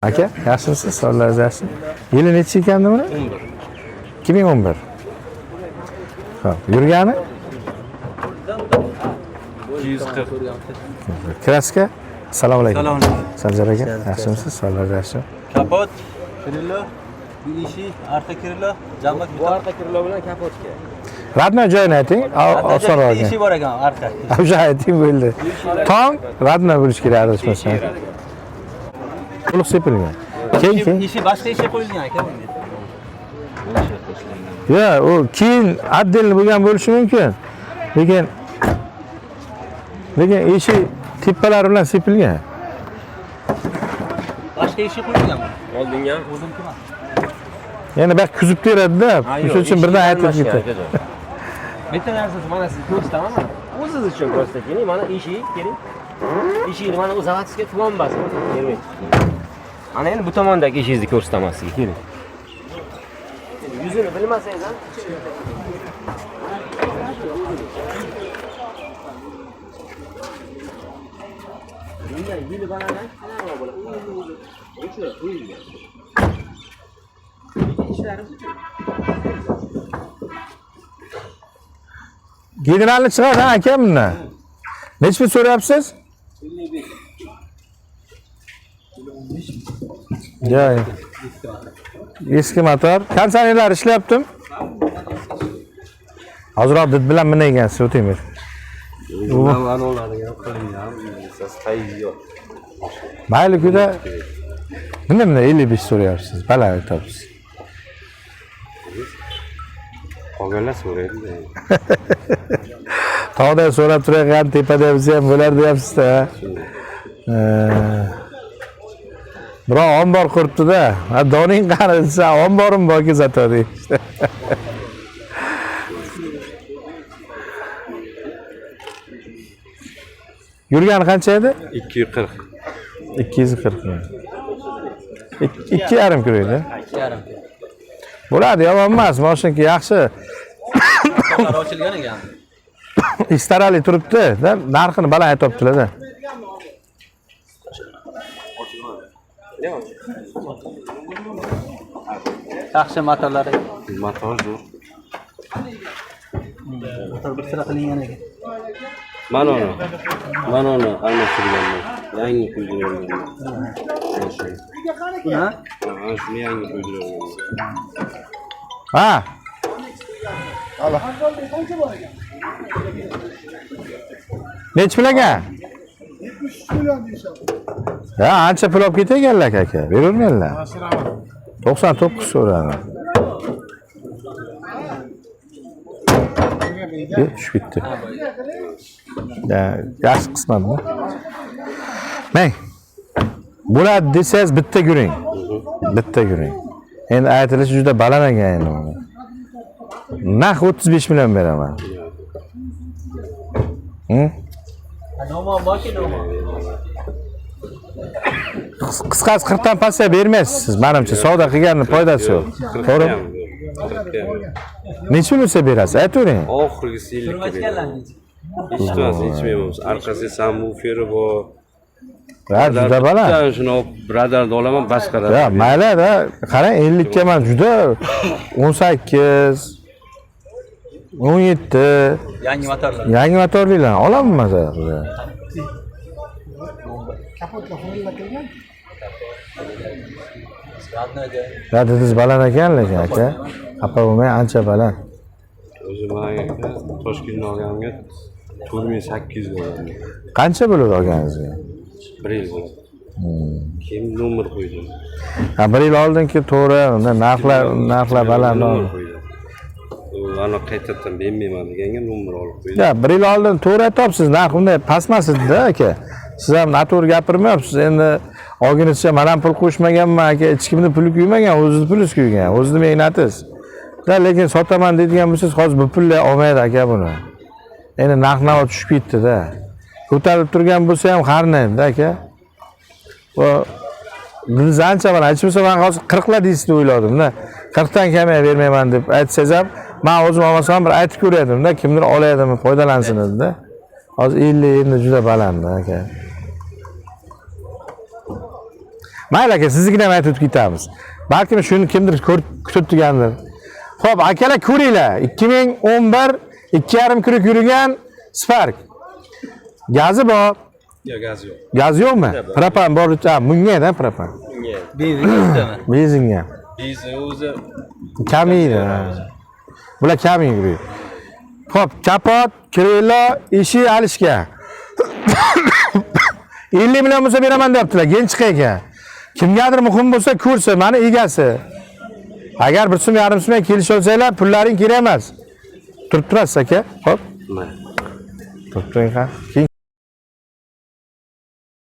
Aka, yaxshimisiz? Sog'ligingiz yaxshi? Yili necha ekandi buni? 11. 2011. Xo'p, yurgani? 240. Kraska? Assalomu alaykum. Assalomu alaykum. Sanjar aka, yaxshimisiz? Sog'ligingiz yaxshi? Kapot, krilo, bir ishi, arqa krilo, jammak bu arqa krilo bilan kapotga. Radna joyini ayting, osonroq. Ishi bor ekan arqa. O'sha ayting bo'ldi. Tong radna bo'lish kerak adashmasam. To'liq sepilgan. Keyin Ishi boshqa ishga qo'yilgan aka. Ya, u keyin отдельно bo'lgan bo'lishi mumkin. Lekin ishi tepalari bilan sepilgan. Boshqa ishga qo'yilgan. Oldinga o'zim emas. Yana bak kuzib beradi-da. Shuning uchun birdan aytib ketdi. Bitta narsasi mana siz ko'rsataman mana. O'zingiz uchun ko'rsating. Mana ishi, keling. Ishini mana o'z avatiga plombasi bermaydi. Mana endi bu tomondagi ishingizni ko'rsataman sizga. Keling. Yuzini bilmasangiz ham bunday yili banadan qanaqa bo'ladi? O'chirib qo'yilgan. Ishlarimiz uchun. Generalni chiqar ha aka bundan. Necha pul so'rayapsiz? 55. Ya. Eski motor. Konditsionerlar ishlayaptimi? Hozirroq did bilan mina ekansiz, o'taymi? Ma'nolarga qilingan, sayi yo'q. Mayli kuda. Nima 55 so'rayapsiz? Baland aytasiz. Qolganlar so'raydi. Tog'dan so'rab turgan tepada bo'lsa ham bo'lar deyapsiz-da. Biroq ombor quribdi-da. Ha, doning qani desa, omborim borki zato deydi. Yurgani qancha edi? 240. 240 ming. 2,5 kilo edi. 2,5. Bo'ladi, yomon emas, mashinki yaxshi. Motorlar ochilgan ekan. Istarali turibdi, narxini baland aytibdilar-da. Yaxshi motorlari. Motor zo'r. Motor bir sira qilingan ekan. Mana uni almashtirganman. Yangi quydirganman. Ha? Shuni yangi quydirganman. Ha. Necha pul ekan? 73 million deyishadi. Ya, ancha pul olib ketaganlar aka. Beraverganlar. 99 so'radi. Tushib ketdi. Ya, yaxshi qismatmi? Mang. Bo'ladi desangiz bitta yuring. Bitta yuring. Endi aytilishi juda baland ekan endi. Narx 35 million beraman. Nomon borki, nomon. Qisqasi 40 dan pastga bermaysiz siz. Menimcha savdo qilganni foydasi yo'q. To'g'rimi? Necha bo'lsa berasiz? Aytavering. Oxirgisi 50 ga beraman. Hech ichmaymiz. Arkasida subwooferi bor. Ha, juda baland. Shuni olib bradarni olaman, boshqaradi. Ya, mayli-da. Qarang, 50 ga men juda 18 17 Yangi motorlar. yangi motorlarni olaman masalan. Kapotga qo'yilib kelgan. Ya, dediz baland ekan lekin aka. Xafa bo'lmang, ancha baland. O'zim aka Toshkentdan olganimga 4800 bo'lgan. Qancha bo'ladi olganingizga? 1 yil bo'ldi. Keyin nomer qo'ydim. Ha, 1 yil oldinki to'g'ri, unda narxlar baland. Ana qaytadan bermayman deganga nomer olib qo'ydim. Ya, 1 yil oldin to'g'ri aytibsiz, narx unday pasmas edi-da aka. Siz ham noto'g'ri gapirmayapsiz. Endi olgunizcha men ham pul qo'shmaganman aka, hech kimni puli kuymagan, o'zining puli kuygan, o'zining mehnatingiz. Lekin sotaman deydigan bo'lsangiz, hozir bu pullar olmaydi aka buni. Endi narx-navo tushib ketdi-da. Ko'tarilib turgan bo'lsa ham qarnaydi aka. Va biz ancha mana hech bo'lsa men hozir 40 lar deysiz deb o'yladim-da. 40 dan kamay bermayman deb aytsangiz ham, men o'zim olmasam bir aytib ko'raydim-da, kimdir olayadimi, foydalansin dedi-da. Hozir 50 endi juda baland aka. Mayli aka, siznikini ham aytib ketamiz. Balkim shuni kimdir kutib turgandir. Xo'p, akalar ko'ringlar. 2011 2,5 kunlik yurgan Spark. Gazi bor. Yo'q, gaz yo'q. Gaz yo'qmi? Propan bor. Ha, bunga-da propan. Benzin yo'qmi? Benzinga. Benzin o'zi Kamaydi. Bular kamay yuradi. Xo'p, kapot, krilo, eshik alishga. 50 million bo'lsa beraman deyaptilar, genchiq ekan. Kimgadir muhim bo'lsa ko'rsa, mani egasi. Agar 1,5 so'm kelishib olsanglar, pullaring kerak emas. Turib turasiz aka. Xo'p. Turib turing ha. Keyin